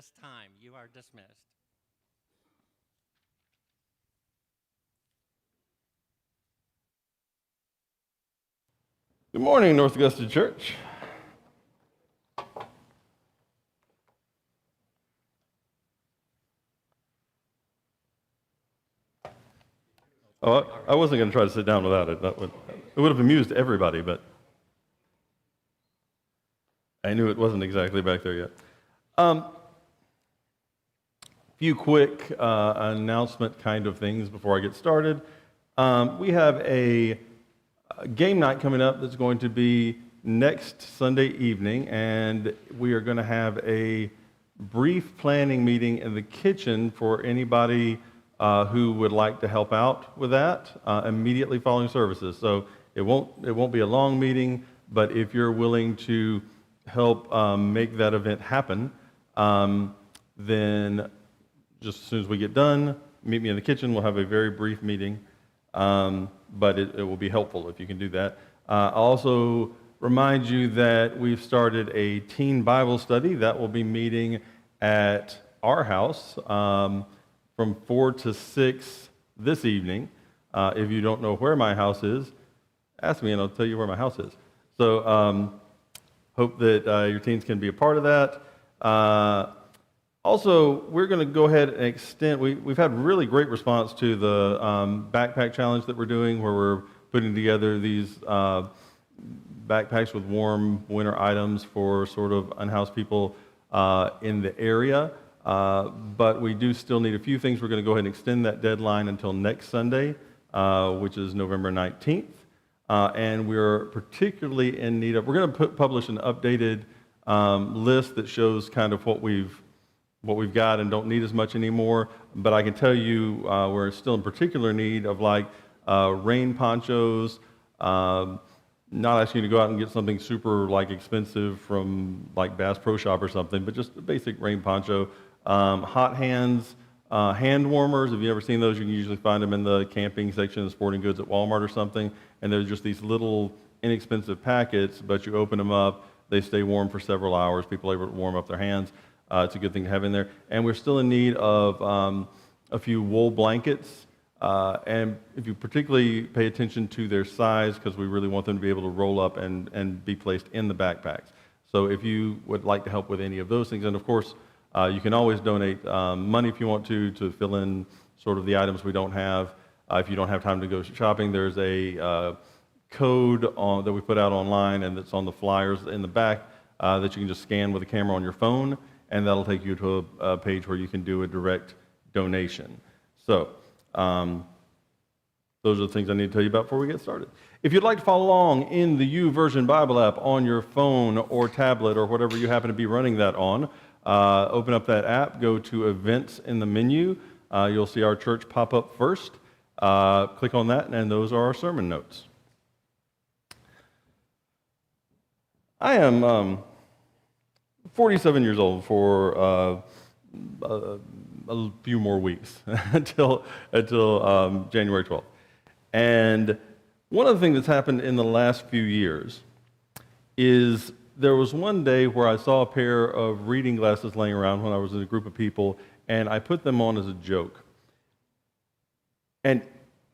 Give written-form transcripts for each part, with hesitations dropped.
This time, you are dismissed. Good morning, North Augusta Church. Oh, I wasn't going to try to sit down without it. It would have amused everybody, but I knew it wasn't exactly back there yet. Few quick announcement kind of things before I get started. We have a game night coming up that's going to be next Sunday evening, and we are going to have a brief planning meeting in the kitchen for anybody who would like to help out with that immediately following services. So it won't be a long meeting, but if you're willing to help make that event happen, then just as soon as we get done, meet me in the kitchen. We'll have a very brief meeting, but it will be helpful if you can do that. I'll also remind you that we've started a teen Bible study that will be meeting at our house from 4 to 6 this evening. If you don't know where my house is, ask me and I'll tell you where my house is. So hope that your teens can be a part of that. Also, we're going to go ahead and extend, we've had really great response to the backpack challenge that we're doing, where we're putting together these backpacks with warm winter items for sort of unhoused people in the area. But we do still need a few things. We're going to go ahead and extend that deadline until next Sunday, which is November 19th. And we're particularly in need of, we're going to publish an updated list that shows kind of what we've got and don't need as much anymore. But I can tell you we're still in particular need of like rain ponchos, not asking you to go out and get something super like expensive from like Bass Pro Shop or something, but just a basic rain poncho. Hot hands, hand warmers. If you've ever seen those, you can usually find them in the camping section of sporting goods at Walmart or something. And they're just these little inexpensive packets, but you open them up, they stay warm for several hours. People are able to warm up their hands. It's a good thing to have in there. And we're still in need of a few wool blankets. And if you particularly pay attention to their size, because we really want them to be able to roll up and be placed in the backpacks. So if you would like to help with any of those things, and of course, you can always donate money if you want to fill in sort of the items we don't have. If you don't have time to go shopping, there's a code that we put out online and that's on the flyers in the back that you can just scan with a camera on your phone, and that'll take you to a page where you can do a direct donation. So those are the things I need to tell you about before we get started. If you'd like to follow along in the YouVersion Bible app on your phone or tablet or whatever you happen to be running that on, open up that app, go to Events in the menu. You'll see our church pop up first. Click on that, and those are our sermon notes. I am 47 years old for a few more weeks until January 12th. And one of the things that's happened in the last few years is there was one day where I saw a pair of reading glasses laying around when I was in a group of people, and I put them on as a joke. And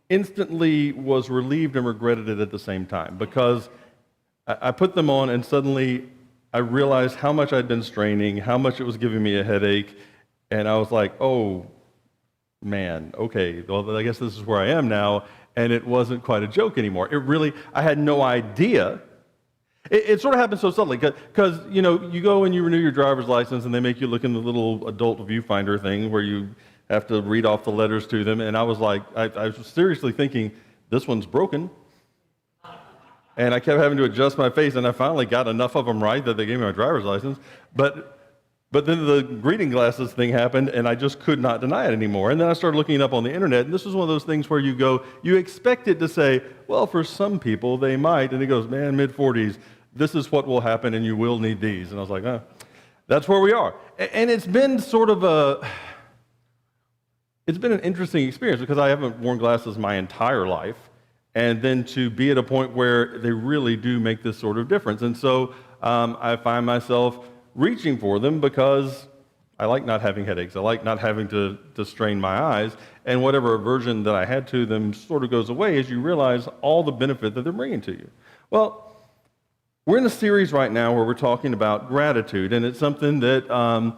instantly was relieved and regretted it at the same time, because I put them on and suddenly I realized how much I'd been straining, how much it was giving me a headache, and I was like, oh, man, okay, well, I guess this is where I am now, and it wasn't quite a joke anymore. I had no idea. It sort of happened so subtly, because, you go and you renew your driver's license, and they make you look in the little adult viewfinder thing where you have to read off the letters to them, and I was like, I was seriously thinking, this one's broken. And I kept having to adjust my face, and I finally got enough of them right that they gave me my driver's license. But then the reading glasses thing happened, and I just could not deny it anymore. And then I started looking it up on the internet, and this was one of those things where you expect it to say, well, for some people, they might. And it goes, man, mid-40s, this is what will happen, and you will need these. And I was like, that's where we are. And it's been sort of it's been an interesting experience, because I haven't worn glasses my entire life. And then to be at a point where they really do make this sort of difference. And so I find myself reaching for them because I like not having headaches. I like not having to strain my eyes. And whatever aversion that I had to them sort of goes away as you realize all the benefit that they're bringing to you. Well, we're in a series right now where we're talking about gratitude, and it's something that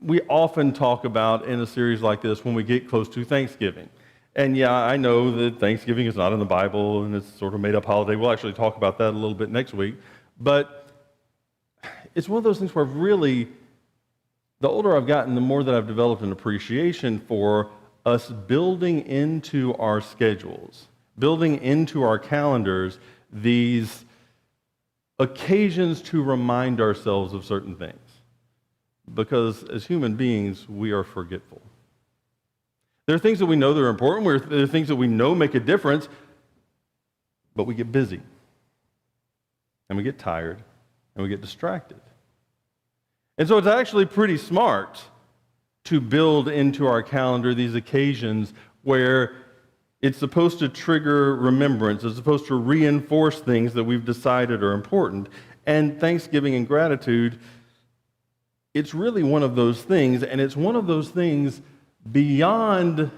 we often talk about in a series like this when we get close to Thanksgiving. And yeah, I know that Thanksgiving is not in the Bible and it's sort of made up holiday. We'll actually talk about that a little bit next week. But it's one of those things where really, the older I've gotten, the more that I've developed an appreciation for us building into our schedules, building into our calendars these occasions to remind ourselves of certain things. Because as human beings, we are forgetful. There are things that we know that are important, there are things that we know make a difference, but we get busy, and we get tired, and we get distracted. And so it's actually pretty smart to build into our calendar these occasions where it's supposed to trigger remembrance. It's supposed to reinforce things that we've decided are important. And Thanksgiving and gratitude, it's really one of those things, and it's one of those things beyond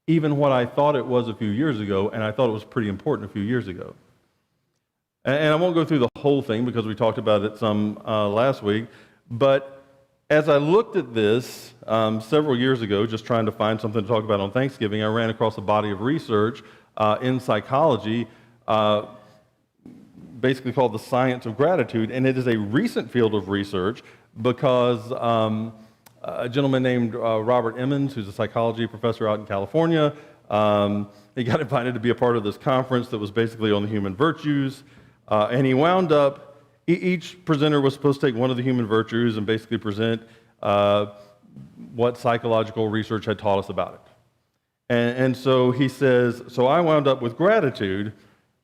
even what I thought it was a few years ago, and I thought it was pretty important a few years ago. And I won't go through the whole thing because we talked about it some last week, but as I looked at this several years ago, just trying to find something to talk about on Thanksgiving, I ran across a body of research in psychology basically called the science of gratitude, and it is a recent field of research because a gentleman named Robert Emmons, who's a psychology professor out in California, he got invited to be a part of this conference that was basically on the human virtues, and he wound up, each presenter was supposed to take one of the human virtues and basically present what psychological research had taught us about it. And so he says, so I wound up with gratitude.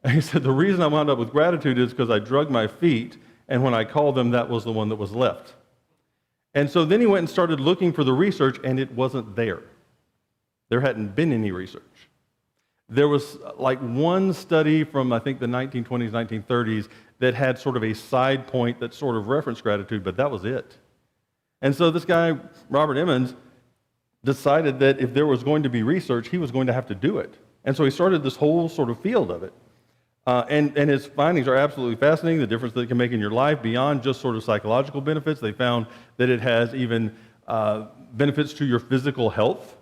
And he said, the reason I wound up with gratitude is because I drug my feet, and when I called them, that was the one that was left. And so then he went and started looking for the research, and it wasn't there. There hadn't been any research. There was like one study from, I think, the 1920s, 1930s that had sort of a side point that sort of referenced gratitude, but that was it. And so this guy, Robert Emmons, decided that if there was going to be research, he was going to have to do it. And so he started this whole sort of field of it. And his findings are absolutely fascinating, the difference that it can make in your life beyond just sort of psychological benefits. They found that it has even benefits to your physical health.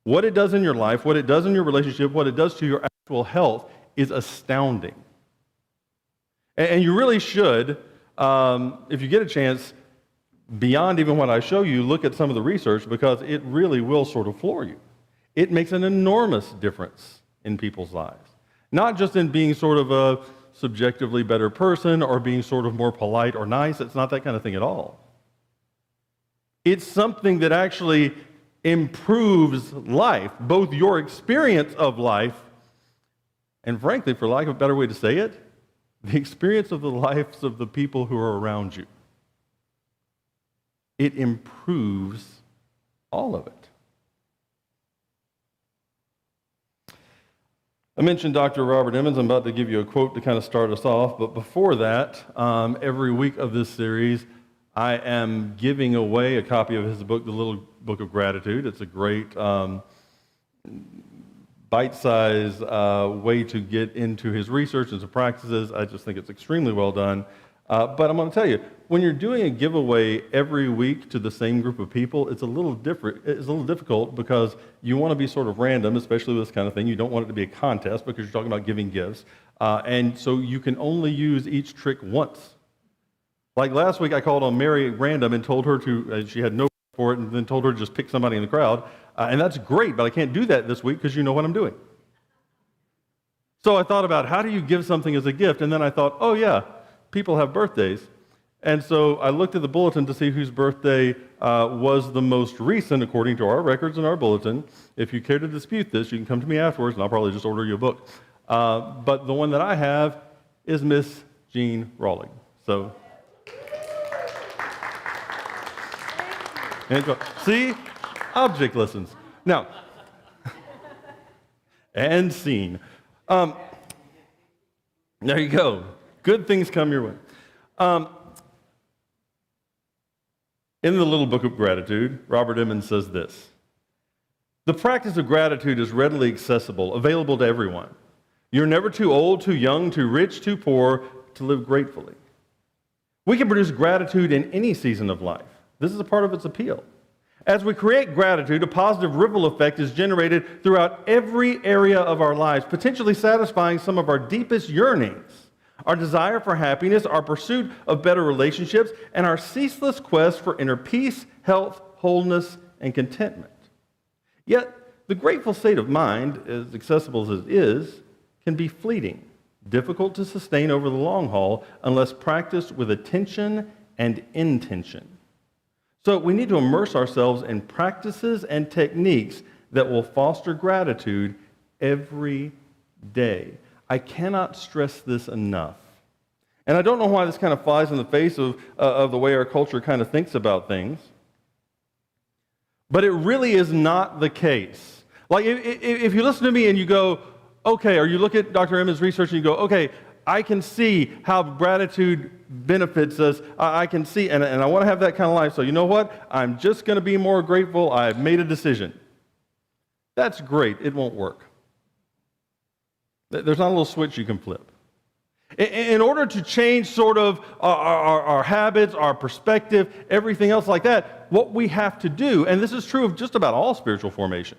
What it does in your life, what it does in your relationship, what it does to your actual health is astounding. And you really should, if you get a chance, beyond even what I show you, look at some of the research because it really will sort of floor you. It makes an enormous difference in people's lives. Not just in being sort of a subjectively better person or being sort of more polite or nice. It's not that kind of thing at all. It's something that actually improves life, both your experience of life and, frankly, for lack of a better way to say it, the experience of the lives of the people who are around you. It improves all of it. I mentioned Dr. Robert Emmons. I'm about to give you a quote to kind of start us off, but before that, every week of this series, I am giving away a copy of his book, The Little Book of Gratitude. It's a great bite-sized way to get into his research and some practices. I just think it's extremely well done. But I'm going to tell you, when you're doing a giveaway every week to the same group of people, it's a little difficult because you want to be sort of random, especially with this kind of thing. You don't want it to be a contest because you're talking about giving gifts. And so you can only use each trick once. Like last week, I called on Mary random and told her she had no for it, and then told her to just pick somebody in the crowd. And that's great, but I can't do that this week because you know what I'm doing. So I thought about how do you give something as a gift? And then I thought, oh yeah, people have birthdays. And so I looked at the bulletin to see whose birthday was the most recent according to our records in our bulletin. If you care to dispute this, you can come to me afterwards and I'll probably just order you a book. But the one that I have is Miss Jean Rawling. So, and see? Object lessons. Now, and scene. There you go. Good things come your way. In the little book of gratitude, Robert Emmons says this: "The practice of gratitude is readily accessible, available to everyone. You're never too old, too young, too rich, too poor to live gratefully. We can produce gratitude in any season of life. This is a part of its appeal. As we create gratitude, a positive ripple effect is generated throughout every area of our lives, potentially satisfying some of our deepest yearnings, our desire for happiness, our pursuit of better relationships, and our ceaseless quest for inner peace, health, wholeness, and contentment. Yet, the grateful state of mind, as accessible as it is, can be fleeting, difficult to sustain over the long haul unless practiced with attention and intention. So we need to immerse ourselves in practices and techniques that will foster gratitude every day. I cannot stress this enough. And I don't know why this kind of flies in the face of the way our culture kind of thinks about things, but it really is not the case. Like, if you listen to me and you go, okay, or you look at Dr. Emmons' research and you go, okay, I can see how gratitude benefits us. I can see, and I want to have that kind of life. So you know what? I'm just going to be more grateful. I've made a decision. That's great. It won't work. There's not a little switch you can flip. In order to change sort of our habits, our perspective, everything else like that, what we have to do, and this is true of just about all spiritual formation,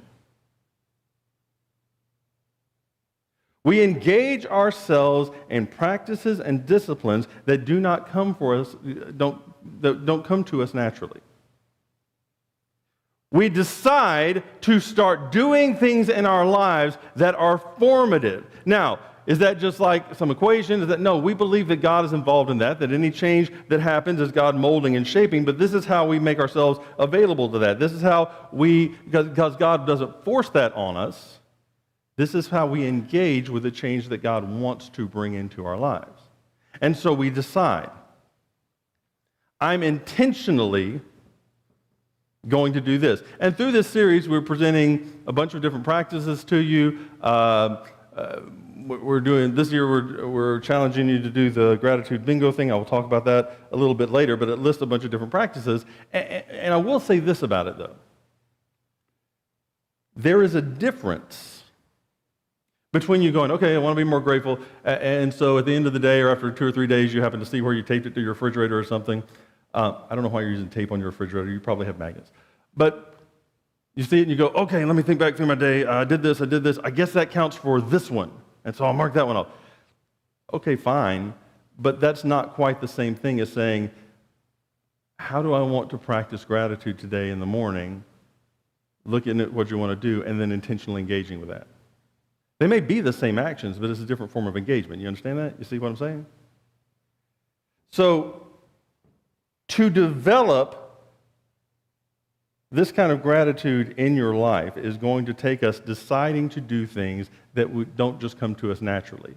we engage ourselves in practices and disciplines that do not come for us, don't come to us naturally. We decide to start doing things in our lives that are formative. Now, is that just like some equation? Is that no? We believe that God is involved in that any change that happens is God molding and shaping, but this is how we make ourselves available to that. This is how because God doesn't force that on us, this is how we engage with the change that God wants to bring into our lives. And so we decide, I'm intentionally going to do this. And through this series, we're presenting a bunch of different practices to you. We're doing this year. We're challenging you to do the gratitude bingo thing. I will talk about that a little bit later, but it lists a bunch of different practices. And I will say this about it, though. There is a difference between you going, okay, I want to be more grateful, and so at the end of the day or after 2 or 3 days, you happen to see where you taped it to your refrigerator or something. I don't know why you're using tape on your refrigerator. You probably have magnets. But you see it and you go, okay, let me think back through my day. I did this. I guess that counts for this one. And so I'll mark that one off. Okay, fine. But that's not quite the same thing as saying, how do I want to practice gratitude today in the morning, looking at what you want to do, and then intentionally engaging with that? They may be the same actions, but it's a different form of engagement. You understand that? You see what I'm saying? So, to develop this kind of gratitude in your life is going to take us deciding to do things that don't just come to us naturally.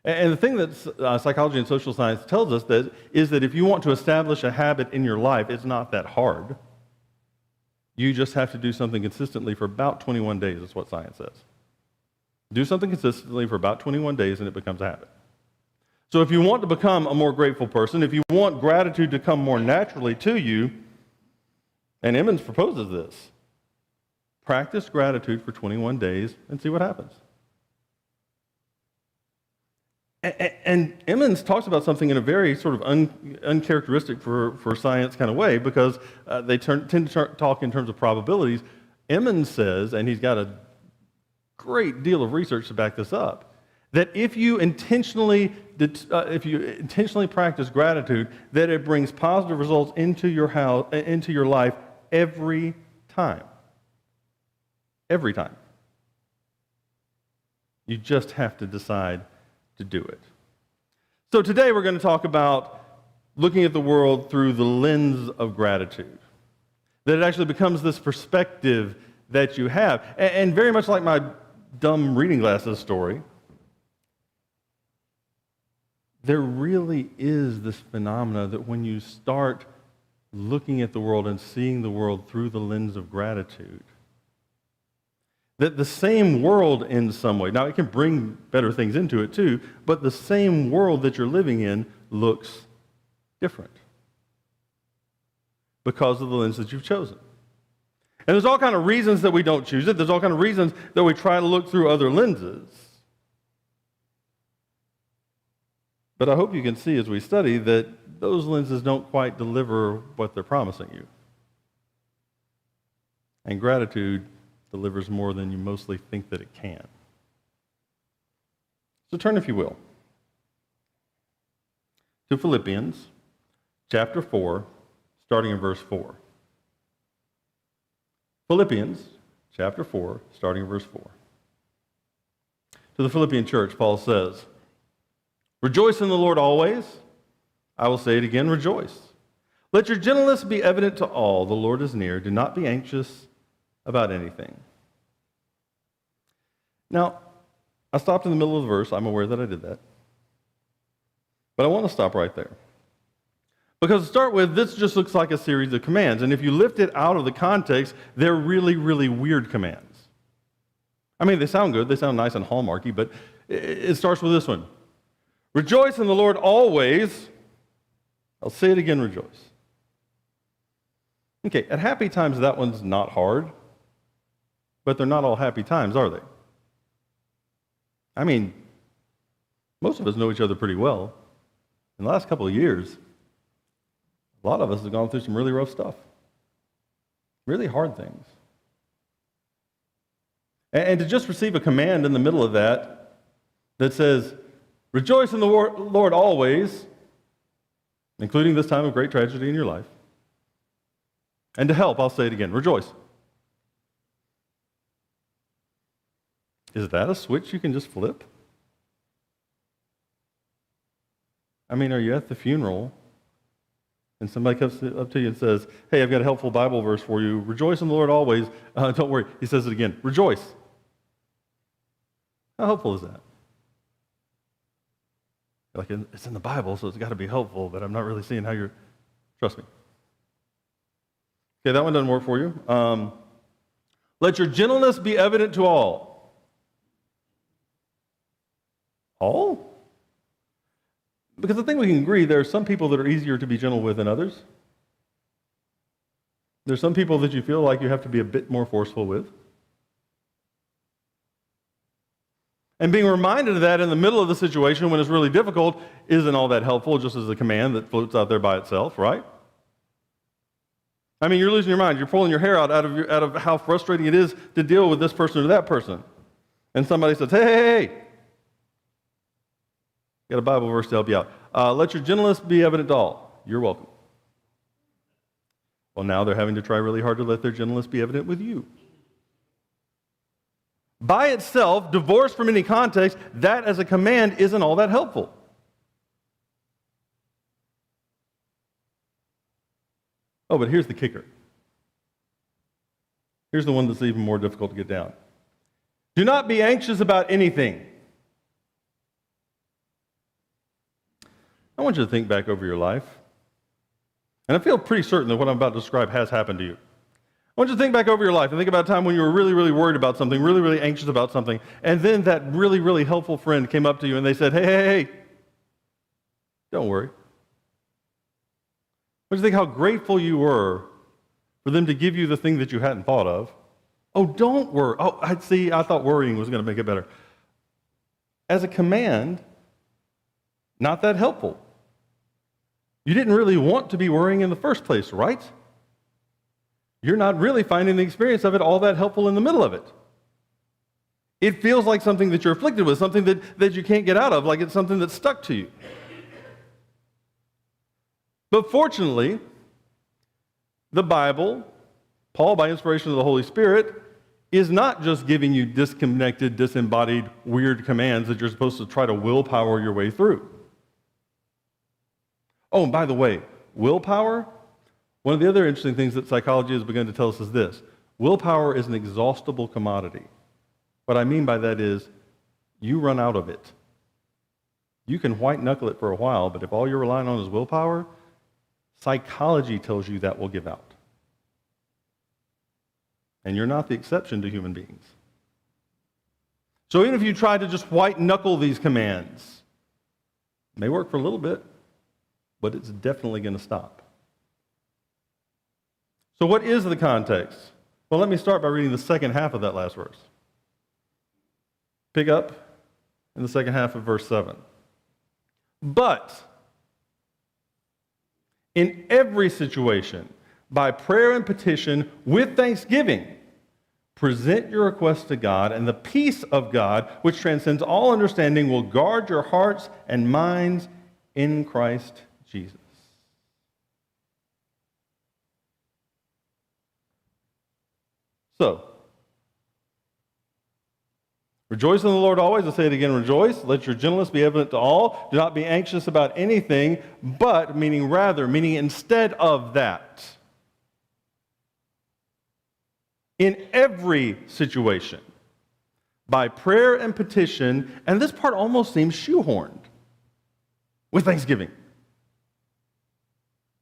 And the thing that psychology and social science tells us is that if you want to establish a habit in your life, it's not that hard. You just have to do something consistently for about 21 days, is what science says. Do something consistently for about 21 days and it becomes a habit. So if you want to become a more grateful person, if you want gratitude to come more naturally to you, and Emmons proposes this, practice gratitude for 21 days and see what happens. And Emmons talks about something in a very sort of uncharacteristic for science kind of way, because they tend to talk in terms of probabilities. Emmons says, and he's got a great deal of research to back this up, that if you intentionally practice gratitude, that it brings positive results into your life every time. Every time. You just have to decide to do it. So today we're going to talk about looking at the world through the lens of gratitude. That it actually becomes this perspective that you have. And very much like my dumb reading glasses story, there really is this phenomena that when you start looking at the world and seeing the world through the lens of gratitude, that the same world in some way, now it can bring better things into it too, but the same world that you're living in looks different. because of the lens that you've chosen. And there's all kind of reasons that we don't choose it. There's all kind of reasons that we try to look through other lenses. But I hope you can see as we study that those lenses don't quite deliver what they're promising you. And gratitude delivers more than you mostly think that it can. So turn, if you will, to Philippians chapter 4, starting in verse 4. Philippians chapter 4, starting in verse 4. To the Philippian church, Paul says, "Rejoice in the Lord always. I will say it again, rejoice. Let your gentleness be evident to all. The Lord is near. Do not be anxious about anything." Now, I stopped in the middle of the verse. I'm aware that I did that. But I want to stop right there. Because to start with, this just looks like a series of commands. And if you lift it out of the context, they're really, really weird commands. I mean, they sound good. They sound nice and hallmarky, but it starts with this one. Rejoice in the Lord always. I'll say it again, rejoice. Okay, at happy times, that one's not hard. But they're not all happy times, are they? I mean, most of us know each other pretty well. In the last couple of years, a lot of us have gone through some really rough stuff. Really hard things. And to just receive a command in the middle of that says, rejoice in the Lord always, including this time of great tragedy in your life. And to help, I'll say it again, rejoice. Is that a switch you can just flip? I mean, are you at the funeral and somebody comes up to you and says, hey, I've got a helpful Bible verse for you. Rejoice in the Lord always. Don't worry. He says it again. Rejoice. How helpful is that? Like, it's in the Bible, so it's got to be helpful, but I'm not really seeing how you're... Trust me. Okay, that one doesn't work for you. Let your gentleness be evident to all. All? Because I think we can agree there are some people that are easier to be gentle with than others. There's some people that you feel like you have to be a bit more forceful with. And being reminded of that in the middle of the situation when it's really difficult isn't all that helpful, just as a command that floats out there by itself, right? I mean, you're losing your mind. You're pulling your hair out of how frustrating it is to deal with this person or that person. And somebody says, hey, got a Bible verse to help you out. Let your gentleness be evident to all. You're welcome. Well, now they're having to try really hard to let their gentleness be evident with you. By itself, divorced from any context, that as a command isn't all that helpful. Oh, but here's the kicker. Here's the one that's even more difficult to get down. Do not be anxious about anything. I want you to think back over your life. And I feel pretty certain that what I'm about to describe has happened to you. I want you to think back over your life and think about a time when you were really, really worried about something, really, really anxious about something, and then that really, really helpful friend came up to you and they said, hey, don't worry. What do you think how grateful you were for them to give you the thing that you hadn't thought of? Oh, don't worry. Oh, I thought worrying was going to make it better. As a command, not that helpful. You didn't really want to be worrying in the first place, right? You're not really finding the experience of it all that helpful in the middle of it. It feels like something that you're afflicted with, something that you can't get out of, like it's something that's stuck to you. But fortunately, the Bible, Paul, by inspiration of the Holy Spirit, is not just giving you disconnected, disembodied, weird commands that you're supposed to try to willpower your way through. Oh, and by the way, willpower, one of the other interesting things that psychology has begun to tell us is this. Willpower is an exhaustible commodity. What I mean by that is you run out of it. You can white-knuckle it for a while, but if all you're relying on is willpower, psychology tells you that will give out. And you're not the exception to human beings. So even if you try to just white-knuckle these commands, it may work for a little bit, but it's definitely going to stop. So what is the context? Well, let me start by reading the second half of that last verse. Pick up in the second half of verse 7. But in every situation, by prayer and petition with thanksgiving, present your requests to God, and the peace of God, which transcends all understanding, will guard your hearts and minds in Christ Jesus. So, rejoice in the Lord always. I'll say it again, rejoice. Let your gentleness be evident to all. Do not be anxious about anything, but, meaning rather, meaning instead of that. In every situation, by prayer and petition, and this part almost seems shoehorned, with thanksgiving.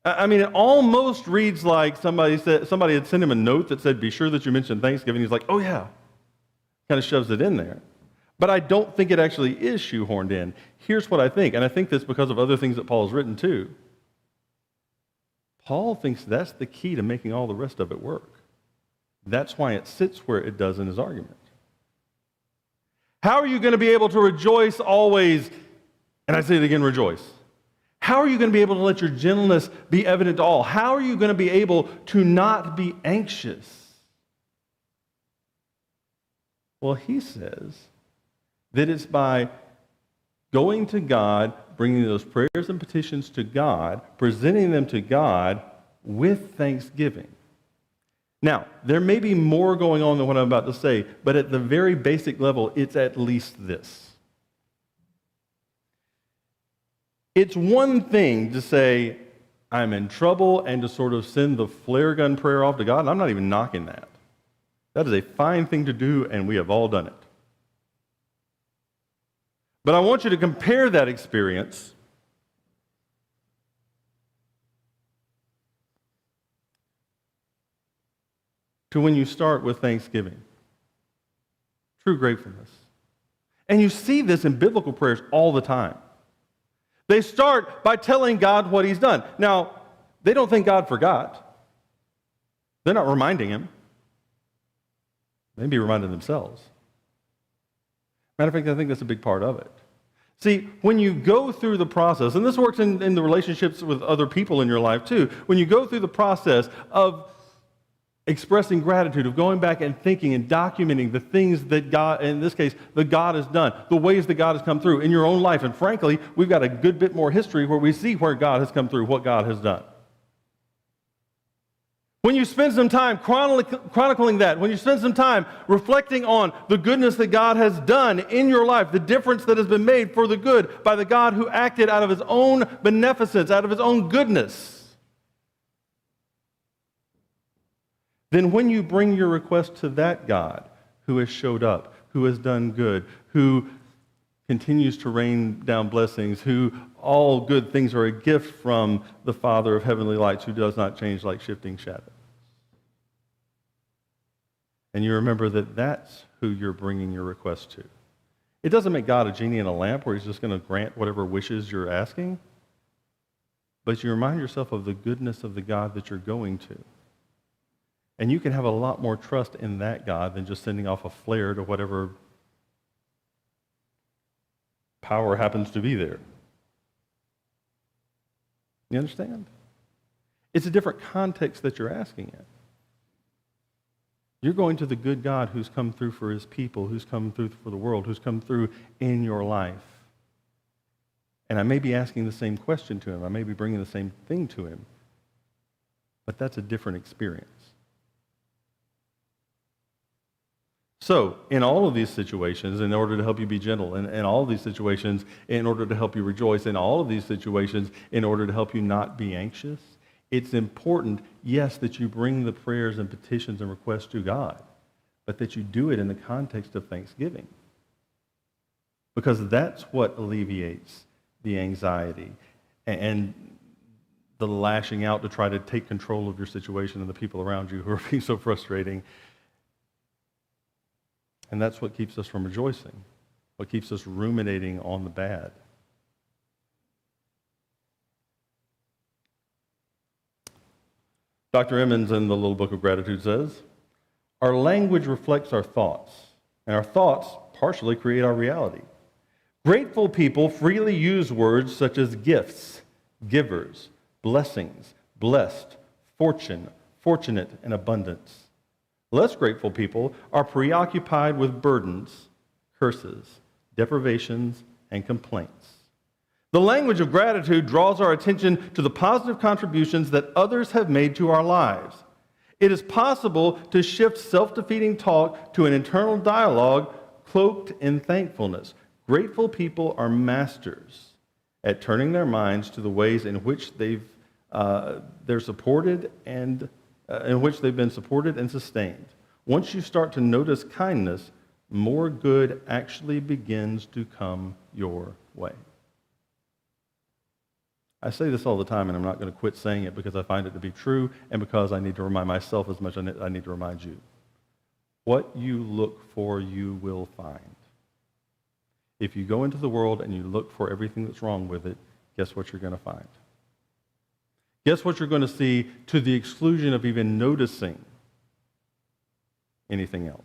I mean, it almost reads like somebody had sent him a note that said, be sure that you mention Thanksgiving. He's like, oh yeah. Kind of shoves it in there. But I don't think it actually is shoehorned in. Here's what I think, and I think this because of other things that Paul has written too. Paul thinks that's the key to making all the rest of it work. That's why it sits where it does in his argument. How are you going to be able to rejoice always? And I say it again, rejoice. How are you going to be able to let your gentleness be evident to all? How are you going to be able to not be anxious? Well, he says that it's by going to God, bringing those prayers and petitions to God, presenting them to God with thanksgiving. Now, there may be more going on than what I'm about to say, but at the very basic level, it's at least this. It's one thing to say, I'm in trouble, and to sort of send the flare gun prayer off to God, and I'm not even knocking that. That is a fine thing to do, and we have all done it. But I want you to compare that experience to when you start with thanksgiving. True gratefulness. And you see this in biblical prayers all the time. They start by telling God what he's done. Now, they don't think God forgot. They're not reminding him. They may be reminding themselves. Matter of fact, I think that's a big part of it. See, when you go through the process, and this works in the relationships with other people in your life too, when you go through the process of expressing gratitude, of going back and thinking and documenting the things that God, in this case, that God has done, the ways that God has come through in your own life. And frankly, we've got a good bit more history where we see where God has come through, what God has done. When you spend some time chronicling that, when you spend some time reflecting on the goodness that God has done in your life, the difference that has been made for the good by the God who acted out of his own beneficence, out of his own goodness, then when you bring your request to that God who has showed up, who has done good, who continues to rain down blessings, who all good things are a gift from the Father of heavenly lights, who does not change like shifting shadows. And you remember that that's who you're bringing your request to. It doesn't make God a genie in a lamp where he's just going to grant whatever wishes you're asking, but you remind yourself of the goodness of the God that you're going to. And you can have a lot more trust in that God than just sending off a flare to whatever power happens to be there. You understand? It's a different context that you're asking in. You're going to the good God who's come through for his people, who's come through for the world, who's come through in your life. And I may be asking the same question to him. I may be bringing the same thing to him. But that's a different experience. So, in all of these situations, in order to help you be gentle, in all of these situations, in order to help you rejoice, in all of these situations, in order to help you not be anxious, it's important, yes, that you bring the prayers and petitions and requests to God, but that you do it in the context of thanksgiving. Because that's what alleviates the anxiety and the lashing out to try to take control of your situation and the people around you who are being so frustrating. And that's what keeps us from rejoicing, what keeps us ruminating on the bad. Dr. Emmons in the Little Book of Gratitude says, our language reflects our thoughts, and our thoughts partially create our reality. Grateful people freely use words such as gifts, givers, blessings, blessed, fortune, fortunate, and abundance. Less grateful people are preoccupied with burdens, curses, deprivations, and complaints. The language of gratitude draws our attention to the positive contributions that others have made to our lives. It is possible to shift self-defeating talk to an internal dialogue cloaked in thankfulness. Grateful people are masters at turning their minds to the ways in which they're supported and in which they've been supported and sustained. Once you start to notice kindness, more good actually begins to come your way. I say this all the time, and I'm not going to quit saying it because I find it to be true and because I need to remind myself as much as I need to remind you. What you look for, you will find. If you go into the world and you look for everything that's wrong with it, guess what you're going to find? Guess what you're going to see to the exclusion of even noticing anything else?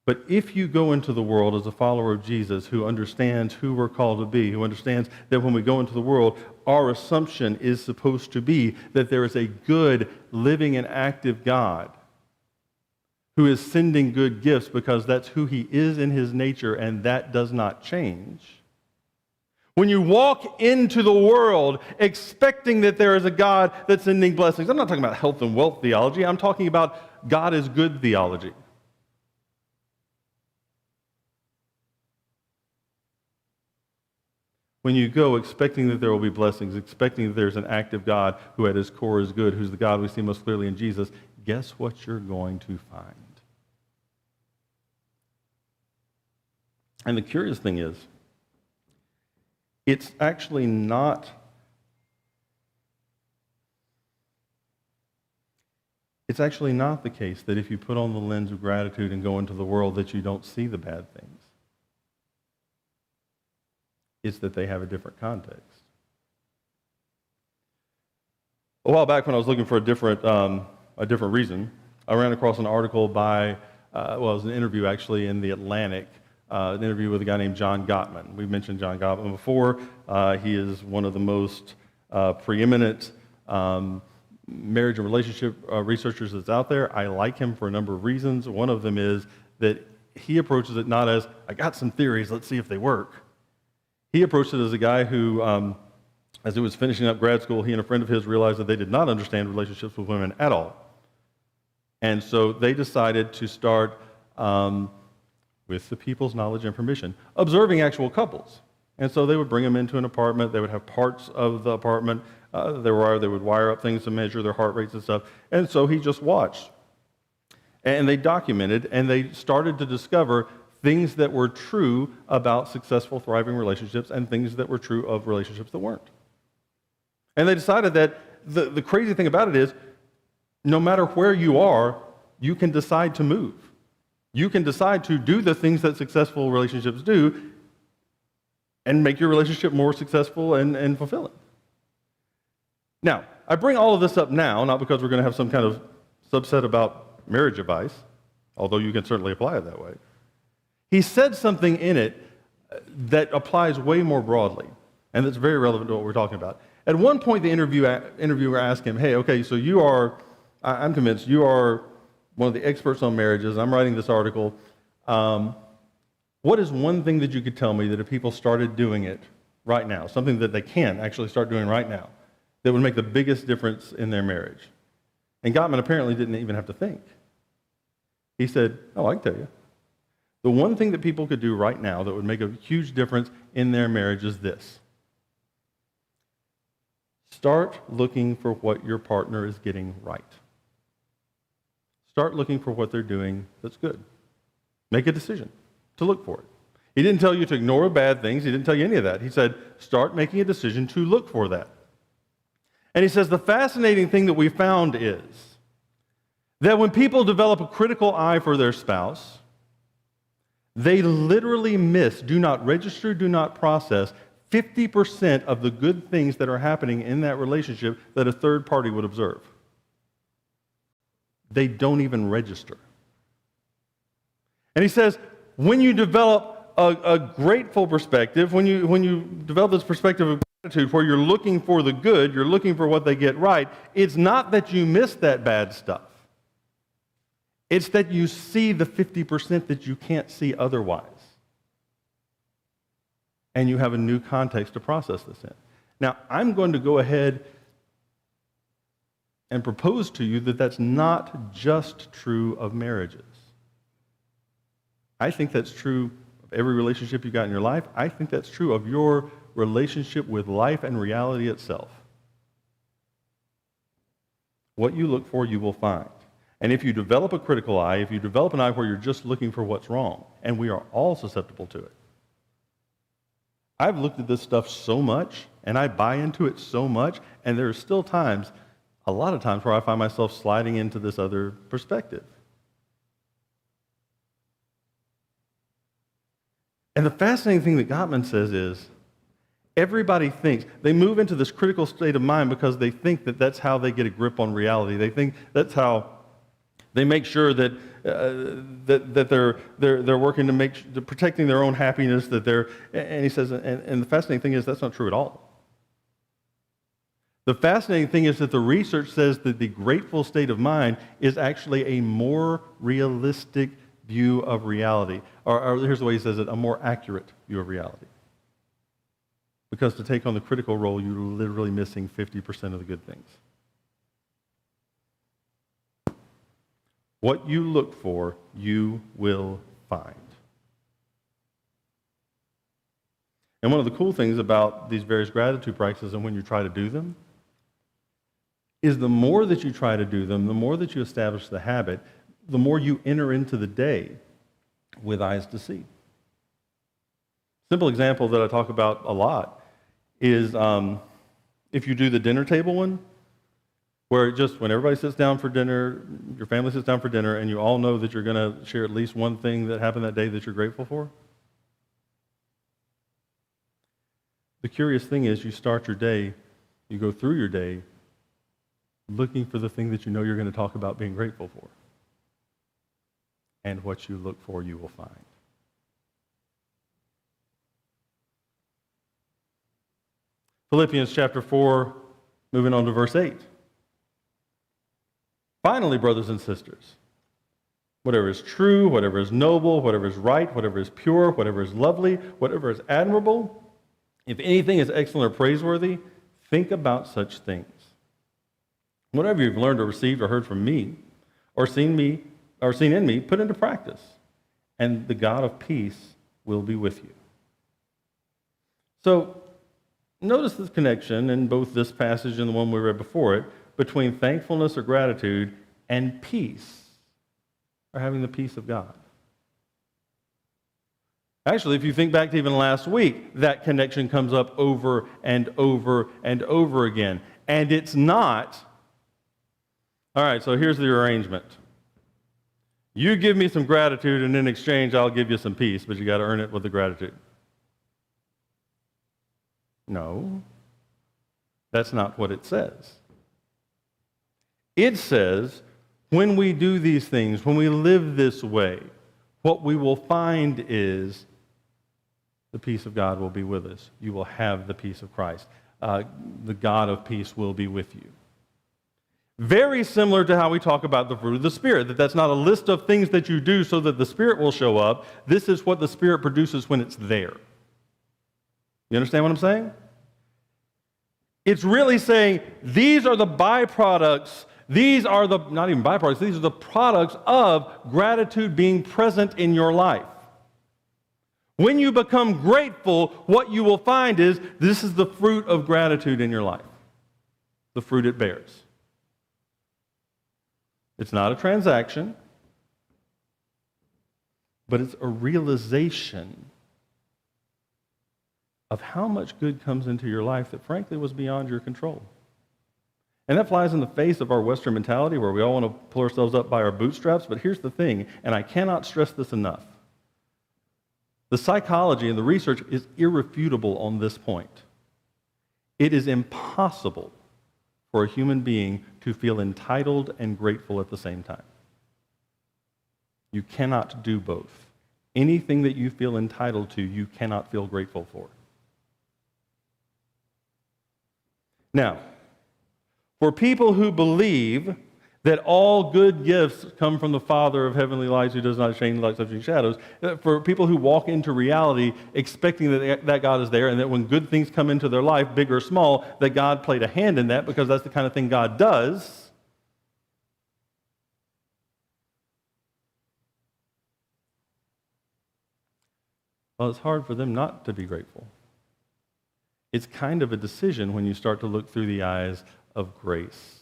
But if you go into the world as a follower of Jesus who understands who we're called to be, who understands that when we go into the world, our assumption is supposed to be that there is a good, living, and active God who is sending good gifts because that's who he is in his nature, and that does not change. When you walk into the world expecting that there is a God that's sending blessings, I'm not talking about health and wealth theology, I'm talking about God is good theology. When you go expecting that there will be blessings, expecting that there's an active God who at his core is good, who's the God we see most clearly in Jesus, guess what you're going to find? And the curious thing is, it's actually not the case that if you put on the lens of gratitude and go into the world that you don't see the bad things. It's that they have a different context. A while back when I was looking for a different reason, I ran across an article by, it was an interview actually in The Atlantic, an interview with a guy named John Gottman. We've mentioned John Gottman before. He is one of the most preeminent marriage and relationship researchers that's out there. I like him for a number of reasons. One of them is that he approaches it not as, I got some theories, let's see if they work. He approached it as a guy who, as he was finishing up grad school, he and a friend of his realized that they did not understand relationships with women at all. And so they decided to start, with the people's knowledge and permission, observing actual couples. And so they would bring them into an apartment. They would have parts of the apartment. They would wire up things to measure their heart rates and stuff. And so he just watched. And they documented, and they started to discover things that were true about successful, thriving relationships and things that were true of relationships that weren't. And they decided that the crazy thing about it is, no matter where you are, you can decide to move. You can decide to do the things that successful relationships do and make your relationship more successful and fulfilling. Now, I bring all of this up now, not because we're going to have some kind of subset about marriage advice, although you can certainly apply it that way. He said something in it that applies way more broadly, and that's very relevant to what we're talking about. At one point, the interviewer asked him, hey, okay, so I'm convinced you are one of the experts on marriages. I'm writing this article. What is one thing that you could tell me that if people started doing it right now, something that they can actually start doing right now, that would make the biggest difference in their marriage? And Gottman apparently didn't even have to think. He said, oh, I can tell you. The one thing that people could do right now that would make a huge difference in their marriage is this. Start looking for what your partner is getting right. Start looking for what they're doing that's good. Make a decision to look for it. He didn't tell you to ignore bad things. He didn't tell you any of that. He said, start making a decision to look for that. And he says, the fascinating thing that we found is that when people develop a critical eye for their spouse, they literally miss, do not register, do not process 50% of the good things that are happening in that relationship that a third party would observe. They don't even register. And he says, when you develop a grateful perspective, when you develop this perspective of gratitude where you're looking for the good, you're looking for what they get right, it's not that you miss that bad stuff. It's that you see the 50% that you can't see otherwise. And you have a new context to process this in. Now, I'm going to go ahead and propose to you that that's not just true of marriages. I think that's true of every relationship you got in your life. I think that's true of your relationship with life and reality itself. What you look for, you will find. And if you develop a critical eye, if you develop an eye where you're just looking for what's wrong, and we are all susceptible to it. I've looked at this stuff so much, and I buy into it so much, and there are still times, a lot of times, where I find myself sliding into this other perspective. And the fascinating thing that Gottman says is, everybody thinks, they move into this critical state of mind because they think that that's how they get a grip on reality. They think that's how they make sure that they're working to protecting their own happiness. And he says, and the fascinating thing is that's not true at all. The fascinating thing is that the research says that the grateful state of mind is actually a more realistic view of reality. Or here's the way he says it, a more accurate view of reality. Because to take on the critical role, you're literally missing 50% of the good things. What you look for, you will find. And one of the cool things about these various gratitude practices and when you try to do them is the more that you try to do them, the more that you establish the habit, the more you enter into the day with eyes to see. Simple example that I talk about a lot is if you do the dinner table one, where just when everybody sits down for dinner, your family sits down for dinner, and you all know that you're going to share at least one thing that happened that day that you're grateful for. The curious thing is you start your day, you go through your day looking for the thing that you know you're going to talk about being grateful for. And what you look for, you will find. Philippians chapter 4, moving on to verse 8. Finally, brothers and sisters, whatever is true, whatever is noble, whatever is right, whatever is pure, whatever is lovely, whatever is admirable, if anything is excellent or praiseworthy, think about such things. Whatever you've learned or received or heard from me, or seen in me, put into practice, and the God of peace will be with you. So, notice this connection in both this passage and the one we read before it, between thankfulness or gratitude and peace, or having the peace of God. Actually, if you think back to even last week, that connection comes up over and over and over again. And it's not, all right, so here's the arrangement. You give me some gratitude, and in exchange, I'll give you some peace, but you got to earn it with the gratitude. No, that's not what it says. It says, when we do these things, when we live this way, what we will find is the peace of God will be with us. You will have the peace of Christ. The God of peace will be with you. Very similar to how we talk about the fruit of the Spirit, that's not a list of things that you do so that the Spirit will show up. This is what the Spirit produces when it's there. You understand what I'm saying? It's really saying these are the byproducts, these are the, not even byproducts, these are the products of gratitude being present in your life. When you become grateful, what you will find is this is the fruit of gratitude in your life, the fruit it bears. It's not a transaction, but it's a realization of how much good comes into your life that frankly was beyond your control. And that flies in the face of our Western mentality where we all want to pull ourselves up by our bootstraps, but here's the thing, and I cannot stress this enough. The psychology and the research is irrefutable on this point. It is impossible for a human being to feel entitled and grateful at the same time. You cannot do both. Anything that you feel entitled to, you cannot feel grateful for. Now, for people who believe that all good gifts come from the Father of heavenly lights who does not shine like such shadows, for people who walk into reality expecting that God is there and that when good things come into their life, big or small, that God played a hand in that because that's the kind of thing God does, well, it's hard for them not to be grateful. It's kind of a decision when you start to look through the eyes of grace.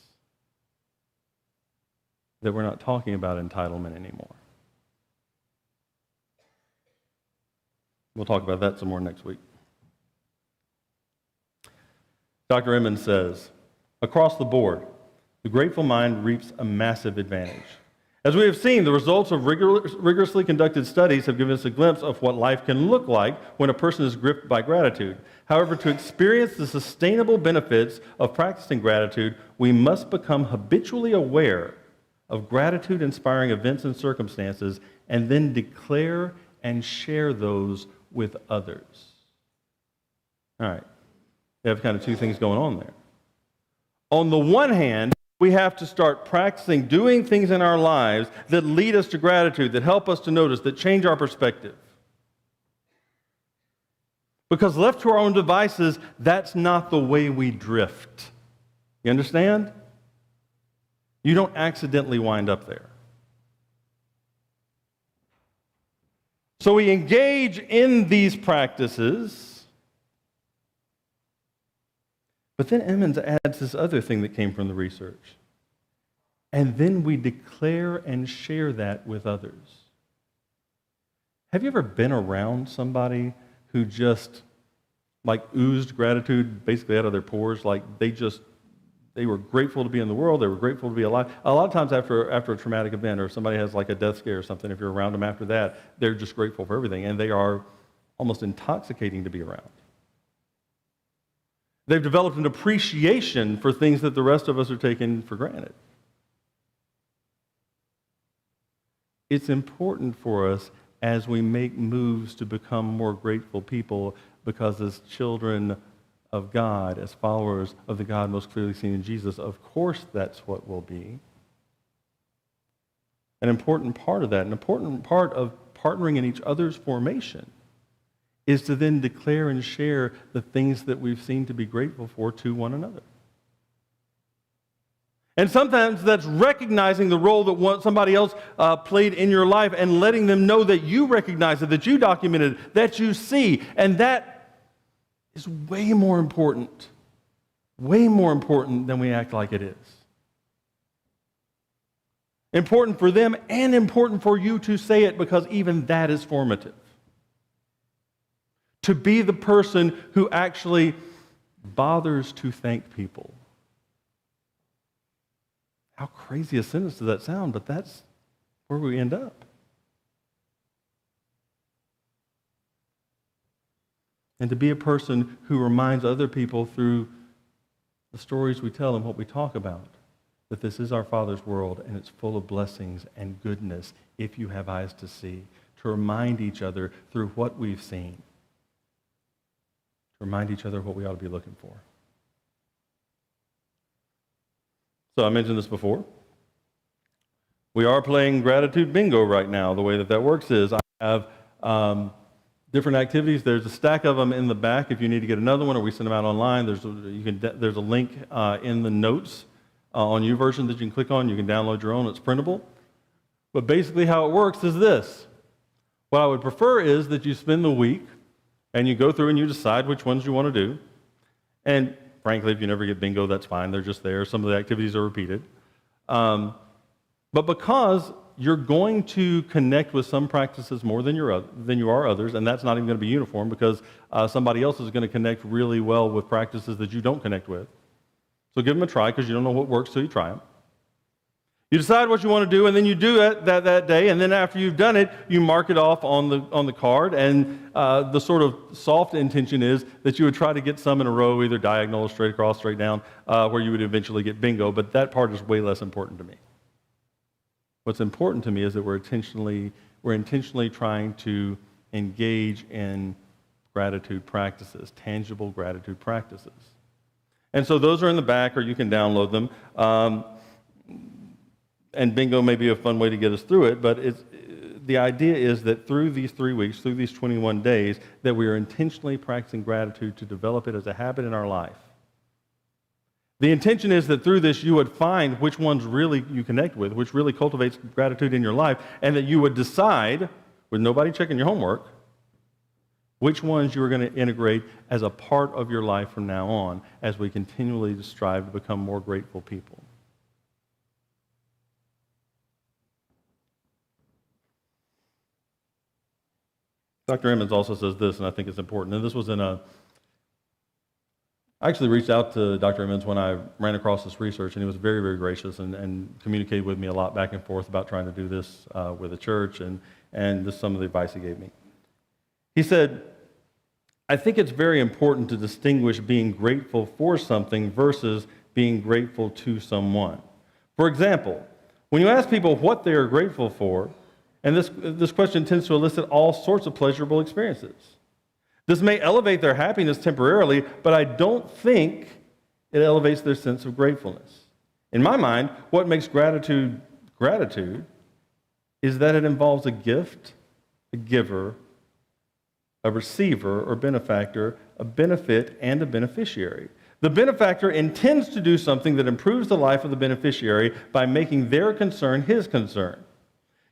That we're not talking about entitlement anymore. We'll talk about that some more next week. Dr. Emmons says, across the board, the grateful mind reaps a massive advantage. As we have seen, the results of rigorously conducted studies have given us a glimpse of what life can look like when a person is gripped by gratitude. However, to experience the sustainable benefits of practicing gratitude, we must become habitually aware of gratitude-inspiring events and circumstances, and then declare and share those with others. All right, we have kind of two things going on there. On the one hand, we have to start practicing doing things in our lives that lead us to gratitude, that help us to notice, that change our perspective. Because left to our own devices, that's not the way we drift. You understand? You don't accidentally wind up there. So we engage in these practices, but then Emmons adds this other thing that came from the research. And then we declare and share that with others. Have you ever been around somebody who just like oozed gratitude basically out of their pores? Like they were grateful to be in the world. They were grateful to be alive. A lot of times after a traumatic event or if somebody has like a death scare or something, if you're around them after that, they're just grateful for everything. And they are almost intoxicating to be around. They've developed an appreciation for things that the rest of us are taking for granted. It's important for us as we make moves to become more grateful people because as children of God, as followers of the God most clearly seen in Jesus, of course that's what we'll be. An important part of that, an important part of partnering in each other's formation is to then declare and share the things that we've seen to be grateful for to one another. And sometimes that's recognizing the role that somebody else played in your life and letting them know that you recognize it, that you documented it, that you see. And that is way more important than we act like it is. Important for them and important for you to say it because even that is formative. To be the person who actually bothers to thank people. How crazy a sentence does that sound, but that's where we end up. And to be a person who reminds other people through the stories we tell and what we talk about, that this is our Father's world and it's full of blessings and goodness if you have eyes to see. To remind each other through what we've seen. To remind each other what we ought to be looking for. So I mentioned this before. We are playing gratitude bingo right now. The way that works is I have different activities. There's a stack of them in the back if you need to get another one, or we send them out online. There's a link in the notes on YouVersion that you can click on. You can download your own. It's printable. But basically how it works is this. What I would prefer is that you spend the week and you go through and you decide which ones you want to do. And frankly, if you never get bingo, that's fine. They're just there. Some of the activities are repeated. But because you're going to connect with some practices more than you are others, and that's not even going to be uniform because somebody else is going to connect really well with practices that you don't connect with. So give them a try because you don't know what works till you try them. You decide what you want to do, and then you do it that day, and then after you've done it, you mark it off on the card, and the sort of soft intention is that you would try to get some in a row, either diagonal or straight across, straight down, where you would eventually get bingo, but that part is way less important to me. What's important to me is that we're intentionally trying to engage in gratitude practices, tangible gratitude practices. And so those are in the back, or you can download them. And bingo may be a fun way to get us through it, but the idea is that through these 3 weeks, through these 21 days, that we are intentionally practicing gratitude to develop it as a habit in our life. The intention is that through this you would find which ones really you connect with, which really cultivates gratitude in your life, and that you would decide, with nobody checking your homework, which ones you are going to integrate as a part of your life from now on as we continually strive to become more grateful people. Dr. Emmons also says this, and I think it's important. And this was I actually reached out to Dr. Emmons when I ran across this research, and he was very, very gracious and communicated with me a lot back and forth about trying to do this with the church and just some of the advice he gave me. He said, I think it's very important to distinguish being grateful for something versus being grateful to someone. For example, when you ask people what they are grateful for, and this question tends to elicit all sorts of pleasurable experiences. This may elevate their happiness temporarily, but I don't think it elevates their sense of gratefulness. In my mind, what makes gratitude is that it involves a gift, a giver, a receiver or benefactor, a benefit, and a beneficiary. The benefactor intends to do something that improves the life of the beneficiary by making their concern his concern.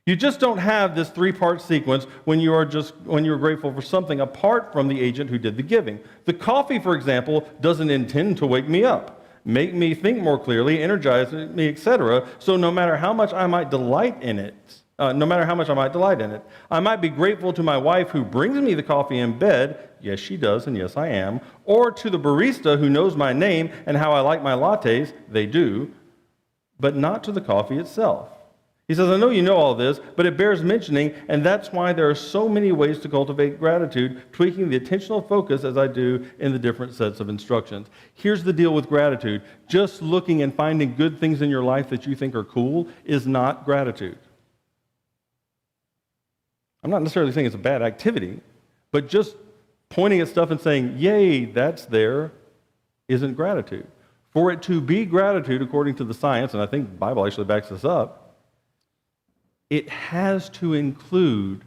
You just don't have this three-part sequence when you're grateful for something apart from the agent who did the giving. The coffee, for example, doesn't intend to wake me up, make me think more clearly, energize me, etc. So no matter how much I might delight in it, I might be grateful to my wife who brings me the coffee in bed. Yes, she does, and yes, I am. Or to the barista who knows my name and how I like my lattes. They do, but not to the coffee itself. He says, I know you know all this, but it bears mentioning, and that's why there are so many ways to cultivate gratitude, tweaking the attentional focus as I do in the different sets of instructions. Here's the deal with gratitude. Just looking and finding good things in your life that you think are cool is not gratitude. I'm not necessarily saying it's a bad activity, but just pointing at stuff and saying, yay, that's there, isn't gratitude. For it to be gratitude, according to the science, and I think the Bible actually backs this up, it has to include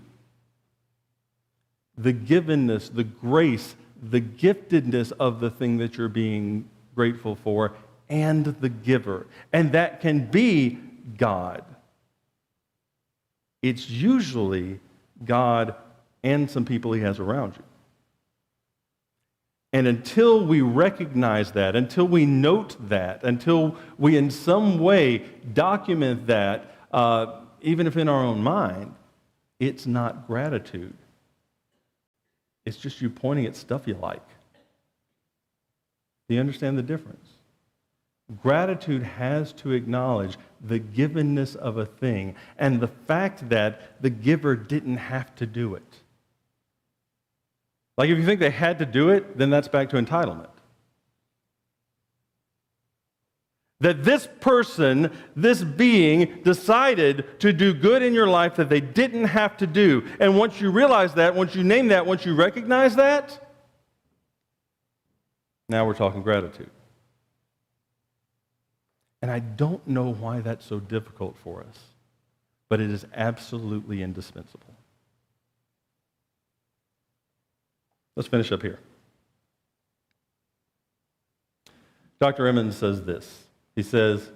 the givenness, the grace, the giftedness of the thing that you're being grateful for and the giver. And that can be God. It's usually God and some people he has around you. And until we recognize that, until we note that, until we in some way document that, even if in our own mind, it's not gratitude. It's just you pointing at stuff you like. Do you understand the difference? Gratitude has to acknowledge the givenness of a thing and the fact that the giver didn't have to do it. Like if you think they had to do it, then that's back to entitlement. That this person, this being, decided to do good in your life that they didn't have to do. And once you realize that, once you name that, once you recognize that, now we're talking gratitude. And I don't know why that's so difficult for us, but it is absolutely indispensable. Let's finish up here. Dr. Emmons says this. He says,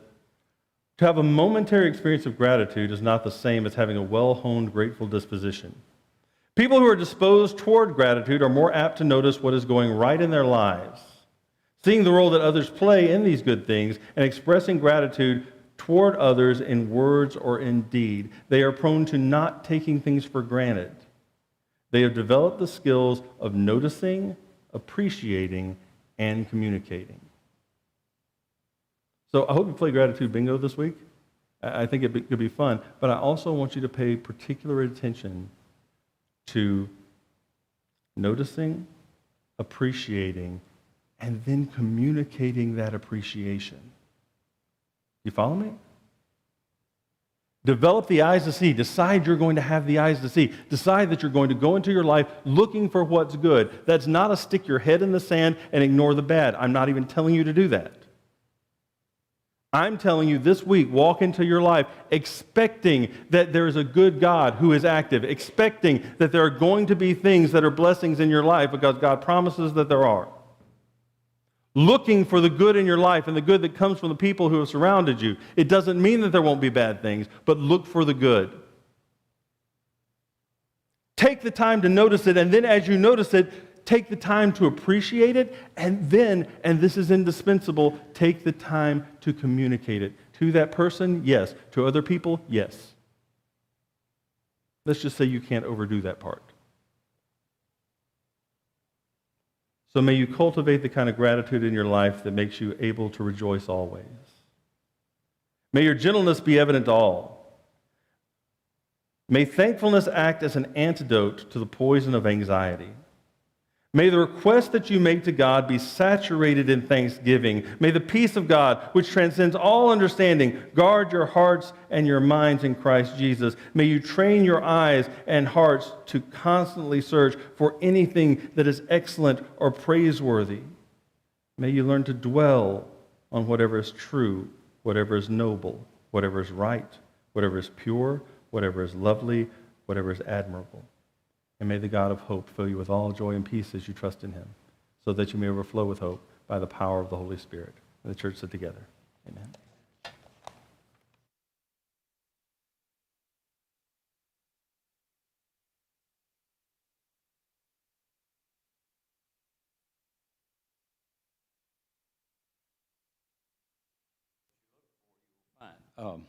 to have a momentary experience of gratitude is not the same as having a well-honed, grateful disposition. People who are disposed toward gratitude are more apt to notice what is going right in their lives, seeing the role that others play in these good things, and expressing gratitude toward others in words or in deed. They are prone to not taking things for granted. They have developed the skills of noticing, appreciating, and communicating. So I hope you play gratitude bingo this week. I think it could be fun, but I also want you to pay particular attention to noticing, appreciating, and then communicating that appreciation. You follow me? Develop the eyes to see. Decide you're going to have the eyes to see. Decide that you're going to go into your life looking for what's good. That's not a stick your head in the sand and ignore the bad. I'm not even telling you to do that. I'm telling you this week, walk into your life expecting that there is a good God who is active, expecting that there are going to be things that are blessings in your life because God promises that there are. Looking for the good in your life and the good that comes from the people who have surrounded you. It doesn't mean that there won't be bad things, but look for the good. Take the time to notice it, and then as you notice it, take the time to appreciate it, and then, and this is indispensable, take the time to communicate it. To that person, yes. To other people, yes. Let's just say you can't overdo that part. So may you cultivate the kind of gratitude in your life that makes you able to rejoice always. May your gentleness be evident to all. May thankfulness act as an antidote to the poison of anxiety. May the request that you make to God be saturated in thanksgiving. May the peace of God, which transcends all understanding, guard your hearts and your minds in Christ Jesus. May you train your eyes and hearts to constantly search for anything that is excellent or praiseworthy. May you learn to dwell on whatever is true, whatever is noble, whatever is right, whatever is pure, whatever is lovely, whatever is admirable. And may the God of hope fill you with all joy and peace as you trust in him, so that you may overflow with hope by the power of the Holy Spirit. And the church said together, amen. Fine.